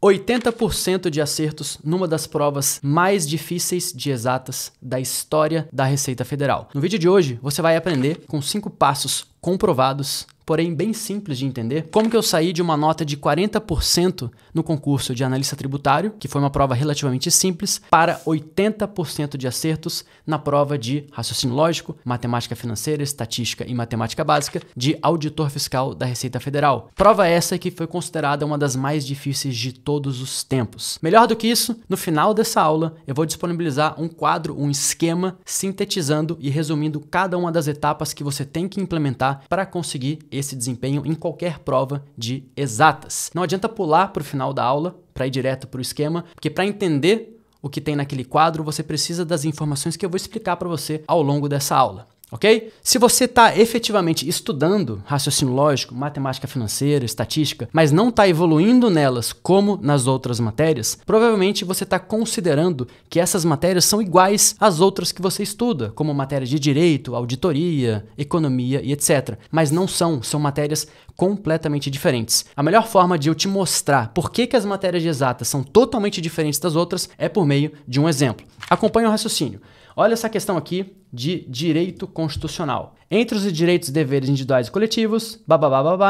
80% de acertos numa das provas mais difíceis de exatas da história da Receita Federal. No vídeo de hoje, você vai aprender com 5 passos comprovados, porém bem simples de entender, como que eu saí de uma nota de 40% no concurso de analista tributário, que foi uma prova relativamente simples, para 80% de acertos na prova de raciocínio lógico, matemática financeira, estatística e matemática básica de auditor fiscal da Receita Federal. Prova essa que foi considerada uma das mais difíceis de todos os tempos. Melhor do que isso, no final dessa aula eu vou disponibilizar um quadro, um esquema, sintetizando e resumindo cada uma das etapas que você tem que implementar para conseguir esse desempenho em qualquer prova de exatas. Não adianta pular para o final da aula para ir direto para o esquema, porque para entender o que tem naquele quadro, você precisa das informações que eu vou explicar para você ao longo dessa aula. Ok? Se você está efetivamente estudando raciocínio lógico, matemática financeira, estatística, mas não está evoluindo nelas como nas outras matérias, provavelmente você está considerando que essas matérias são iguais às outras que você estuda, como matérias de direito, auditoria, economia e etc. Mas não são, são matérias completamente diferentes. A melhor forma de eu te mostrar por que as matérias de exatas são totalmente diferentes das outras é por meio de um exemplo. Acompanhe o raciocínio. Olha essa questão aqui de direito constitucional. Entre os direitos e deveres individuais e coletivos,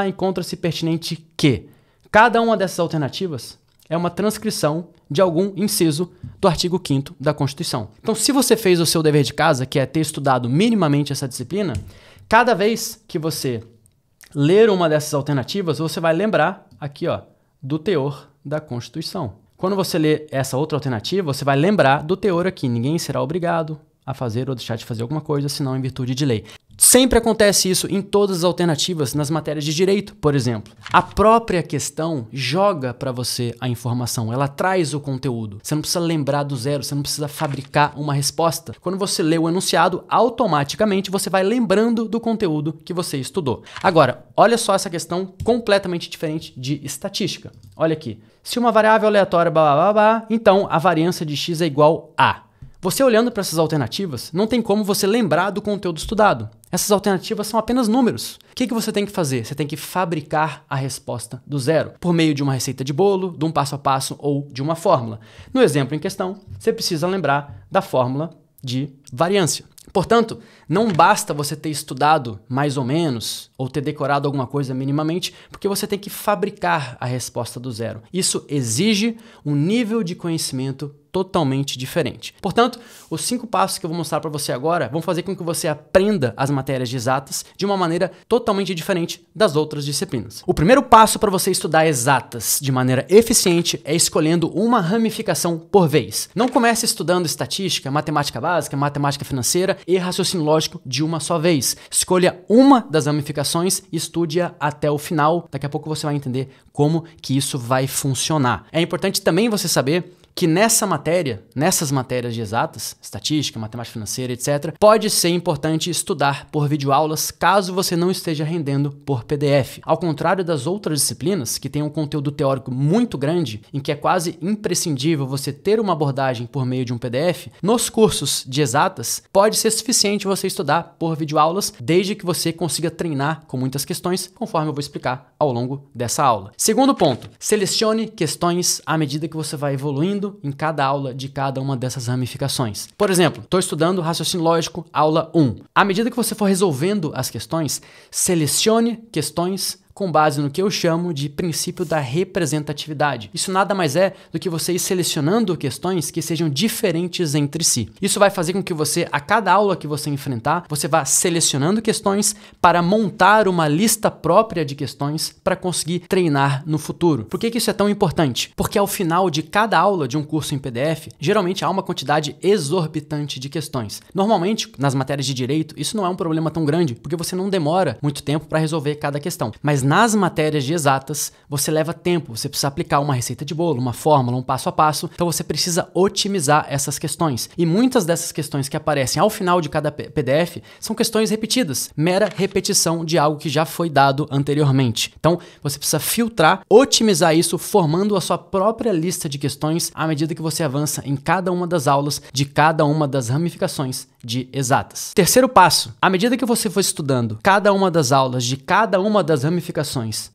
encontra-se pertinente que cada uma dessas alternativas é uma transcrição de algum inciso do artigo 5º da Constituição. Então, se você fez o seu dever de casa, que é ter estudado minimamente essa disciplina, cada vez que você ler uma dessas alternativas, você vai lembrar aqui, ó, do teor da Constituição. Quando você lê essa outra alternativa, você vai lembrar do teor aqui. Ninguém será obrigado a fazer ou deixar de fazer alguma coisa, senão em virtude de lei. Sempre acontece isso em todas as alternativas nas matérias de direito, por exemplo. A própria questão joga para você a informação, ela traz o conteúdo. Você não precisa lembrar do zero, você não precisa fabricar uma resposta. Quando você lê o enunciado, automaticamente você vai lembrando do conteúdo que você estudou. Agora, olha só essa questão completamente diferente de estatística. Olha aqui. Se uma variável aleatória, então a variância de x é igual a. Você olhando para essas alternativas, não tem como você lembrar do conteúdo estudado. Essas alternativas são apenas números. O que você tem que fazer? Você tem que fabricar a resposta do zero, por meio de uma receita de bolo, de um passo a passo ou de uma fórmula. No exemplo em questão, você precisa lembrar da fórmula de variância. Portanto, não basta você ter estudado mais ou menos ou ter decorado alguma coisa minimamente, porque você tem que fabricar a resposta do zero. Isso exige um nível de conhecimento totalmente diferente. Portanto, os 5 passos que eu vou mostrar para você agora vão fazer com que você aprenda as matérias de exatas de uma maneira totalmente diferente das outras disciplinas. O primeiro passo para você estudar exatas de maneira eficiente é escolhendo uma ramificação por vez. Não comece estudando estatística, matemática básica, matemática financeira e raciocínio lógico de uma só vez. Escolha uma das ramificações e estude-a até o final. Daqui a pouco você vai entender como que isso vai funcionar. É importante também você saber que nessas matérias de exatas, estatística, matemática financeira, etc., pode ser importante estudar por videoaulas caso você não esteja rendendo por PDF. Ao contrário das outras disciplinas, que têm um conteúdo teórico muito grande, em que é quase imprescindível você ter uma abordagem por meio de um PDF, nos cursos de exatas, pode ser suficiente você estudar por videoaulas, desde que você consiga treinar com muitas questões, conforme eu vou explicar ao longo dessa aula. Segundo ponto, selecione questões à medida que você vai evoluindo em cada aula de cada uma dessas ramificações. Por exemplo, estou estudando raciocínio lógico, aula 1. À medida que você for resolvendo as questões, selecione questões com base no que eu chamo de princípio da representatividade. Isso nada mais é do que você ir selecionando questões que sejam diferentes entre si. Isso vai fazer com que você, a cada aula que você enfrentar, você vá selecionando questões para montar uma lista própria de questões para conseguir treinar no futuro. Por que isso é tão importante? Porque ao final de cada aula de um curso em PDF, geralmente há uma quantidade exorbitante de questões. Normalmente, nas matérias de direito, isso não é um problema tão grande, porque você não demora muito tempo para resolver cada questão. Mas nas matérias de exatas, você leva tempo, você precisa aplicar uma receita de bolo, uma fórmula, um passo a passo, então você precisa otimizar essas questões. E muitas dessas questões que aparecem ao final de cada PDF são questões repetidas, mera repetição de algo que já foi dado anteriormente. Então, você precisa filtrar, otimizar isso, formando a sua própria lista de questões à medida que você avança em cada uma das aulas de cada uma das ramificações de exatas. Terceiro passo, à medida que você for estudando cada uma das aulas de cada uma das ramificações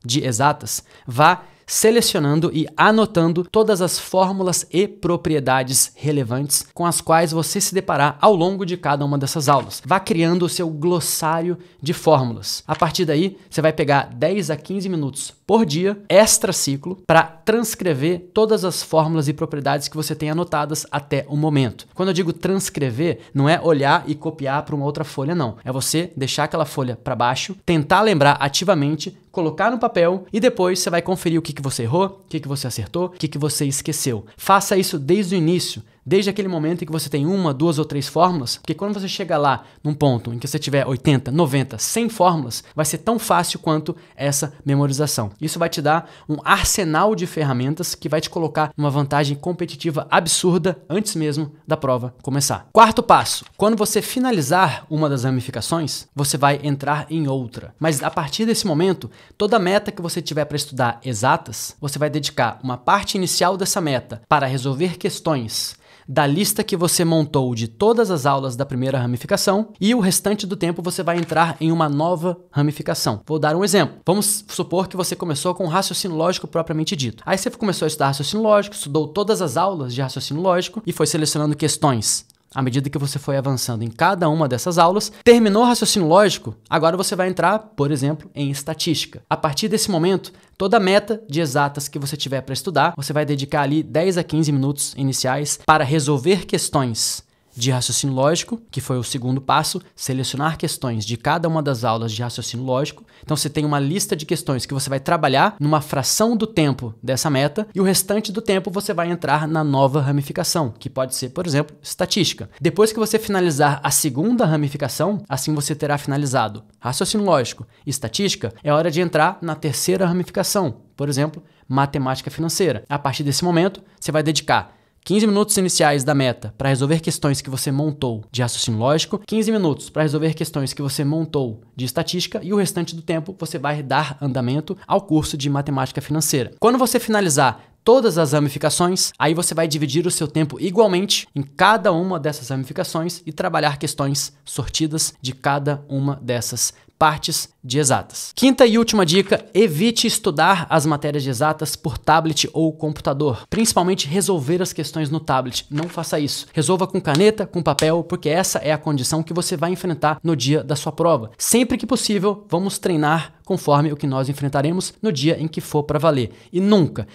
de exatas, vá selecionando e anotando todas as fórmulas e propriedades relevantes com as quais você se deparar ao longo de cada uma dessas aulas. Vá criando o seu glossário de fórmulas. A partir daí, você vai pegar 10 a 15 minutos por dia, extra ciclo, para transcrever todas as fórmulas e propriedades que você tem anotadas até o momento. Quando eu digo transcrever, não é olhar e copiar para uma outra folha, não. É você deixar aquela folha para baixo, tentar lembrar ativamente, colocar no papel e depois você vai conferir o que você errou, o que você acertou, o que você esqueceu. Faça isso desde o início, desde aquele momento em que você tem 1, 2 ou 3 fórmulas, porque quando você chega lá num ponto em que você tiver 80, 90, 100 fórmulas, vai ser tão fácil quanto essa memorização. Isso vai te dar um arsenal de ferramentas que vai te colocar numa vantagem competitiva absurda antes mesmo da prova começar. Quarto passo, quando você finalizar uma das ramificações, você vai entrar em outra. Mas a partir desse momento, toda meta que você tiver para estudar exatas, você vai dedicar uma parte inicial dessa meta para resolver questões da lista que você montou de todas as aulas da primeira ramificação e o restante do tempo você vai entrar em uma nova ramificação. Vou dar um exemplo. Vamos supor que você começou com raciocínio lógico propriamente dito. Aí você começou a estudar raciocínio lógico, estudou todas as aulas de raciocínio lógico e foi selecionando questões. À medida que você foi avançando em cada uma dessas aulas, terminou o raciocínio lógico, agora você vai entrar, por exemplo, em estatística. A partir desse momento, toda a meta de exatas que você tiver para estudar, você vai dedicar ali 10 a 15 minutos iniciais para resolver questões de raciocínio lógico, que foi o segundo passo, selecionar questões de cada uma das aulas de raciocínio lógico. Então você tem uma lista de questões que você vai trabalhar numa fração do tempo dessa meta e o restante do tempo você vai entrar na nova ramificação, que pode ser, por exemplo, estatística. Depois que você finalizar a segunda ramificação, assim você terá finalizado raciocínio lógico e estatística, é hora de entrar na terceira ramificação, por exemplo, matemática financeira. A partir desse momento, você vai dedicar 15 minutos iniciais da meta para resolver questões que você montou de raciocínio lógico, 15 minutos para resolver questões que você montou de estatística e o restante do tempo você vai dar andamento ao curso de matemática financeira. Quando você finalizar todas as ramificações, aí você vai dividir o seu tempo igualmente em cada uma dessas ramificações e trabalhar questões sortidas de cada uma dessas partes de exatas. Quinta e última dica, evite estudar as matérias de exatas por tablet ou computador, principalmente resolver as questões no tablet. Não faça isso. Resolva com caneta, com papel, porque essa é a condição que você vai enfrentar no dia da sua prova. Sempre que possível, vamos treinar conforme o que nós enfrentaremos no dia em que for para valer. E nunca,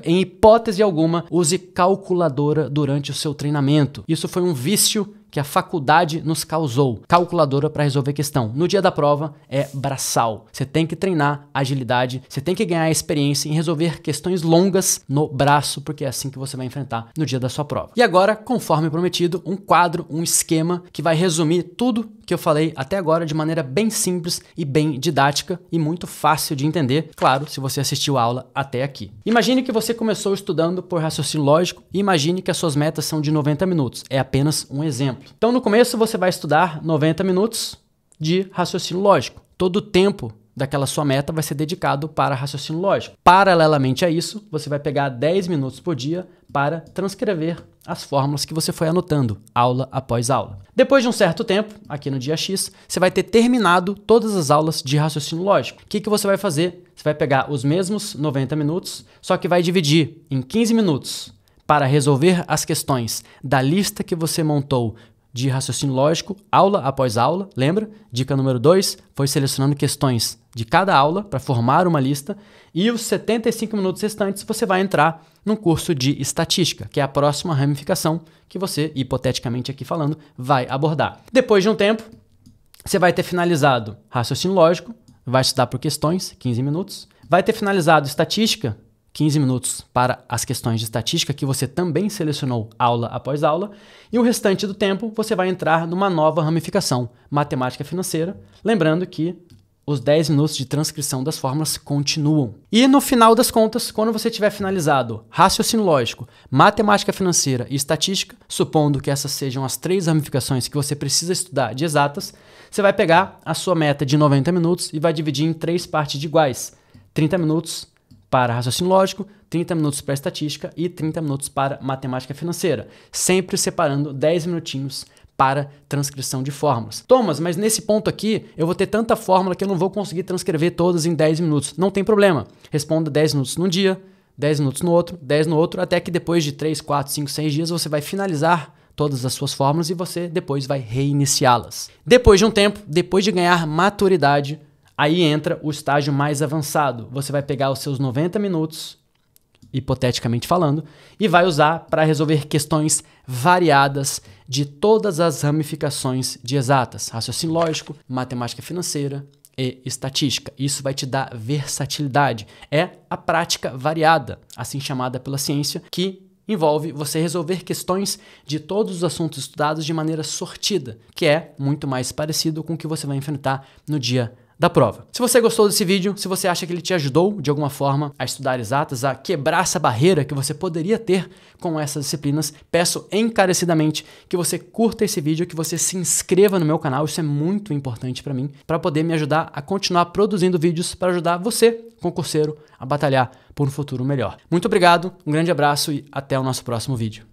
em hipótese alguma, use calculadora durante o seu treinamento. Isso foi um vício que a faculdade nos causou. Calculadora para resolver questão. No dia da prova é braçal. Você tem que treinar agilidade, você tem que ganhar experiência em resolver questões longas no braço, porque é assim que você vai enfrentar no dia da sua prova. E agora, conforme prometido, um quadro, um esquema que vai resumir tudo que eu falei até agora de maneira bem simples e bem didática e muito fácil de entender, claro, se você assistiu a aula até aqui. Imagine que você começou estudando por raciocínio lógico e imagine que as suas metas são de 90 minutos. É apenas um exemplo. Então, no começo, você vai estudar 90 minutos de raciocínio lógico. Todo o tempo daquela sua meta vai ser dedicado para raciocínio lógico. Paralelamente a isso, você vai pegar 10 minutos por dia para transcrever as fórmulas que você foi anotando, aula após aula. Depois de um certo tempo, aqui no dia X, você vai ter terminado todas as aulas de raciocínio lógico. O que você vai fazer? Você vai pegar os mesmos 90 minutos, só que vai dividir em 15 minutos para resolver as questões da lista que você montou de raciocínio lógico, aula após aula. Lembra? Dica número 2, foi selecionando questões de cada aula para formar uma lista. E os 75 minutos restantes você vai entrar num curso de estatística, que é a próxima ramificação que você, hipoteticamente aqui falando, vai abordar. Depois de um tempo, você vai ter finalizado raciocínio lógico, vai estudar por questões, 15 minutos. Vai ter finalizado estatística, 15 minutos para as questões de estatística que você também selecionou aula após aula, e o restante do tempo você vai entrar numa nova ramificação, matemática financeira, lembrando que os 10 minutos de transcrição das fórmulas continuam. E no final das contas, quando você tiver finalizado raciocínio lógico, matemática financeira e estatística, supondo que essas sejam as 3 ramificações que você precisa estudar de exatas, você vai pegar a sua meta de 90 minutos e vai dividir em 3 partes iguais, 30 minutos para raciocínio lógico, 30 minutos para estatística e 30 minutos para matemática financeira, sempre separando 10 minutinhos para transcrição de fórmulas. Thomas, mas nesse ponto aqui eu vou ter tanta fórmula que eu não vou conseguir transcrever todas em 10 minutos. Não tem problema. Responda 10 minutos num dia, 10 minutos no outro, 10 no outro, até que depois de 3, 4, 5, 6 dias você vai finalizar todas as suas fórmulas e você depois vai reiniciá-las. Depois de um tempo, depois de ganhar maturidade, aí entra o estágio mais avançado. Você vai pegar os seus 90 minutos, hipoteticamente falando, e vai usar para resolver questões variadas de todas as ramificações de exatas, raciocínio lógico, matemática financeira e estatística. Isso vai te dar versatilidade. É a prática variada, assim chamada pela ciência, que envolve você resolver questões de todos os assuntos estudados de maneira sortida, que é muito mais parecido com o que você vai enfrentar no dia da prova. Se você gostou desse vídeo, se você acha que ele te ajudou de alguma forma a estudar exatas, a quebrar essa barreira que você poderia ter com essas disciplinas, peço encarecidamente que você curta esse vídeo, que você se inscreva no meu canal, isso é muito importante para mim, para poder me ajudar a continuar produzindo vídeos para ajudar você, concurseiro, a batalhar por um futuro melhor. Muito obrigado, um grande abraço e até o nosso próximo vídeo.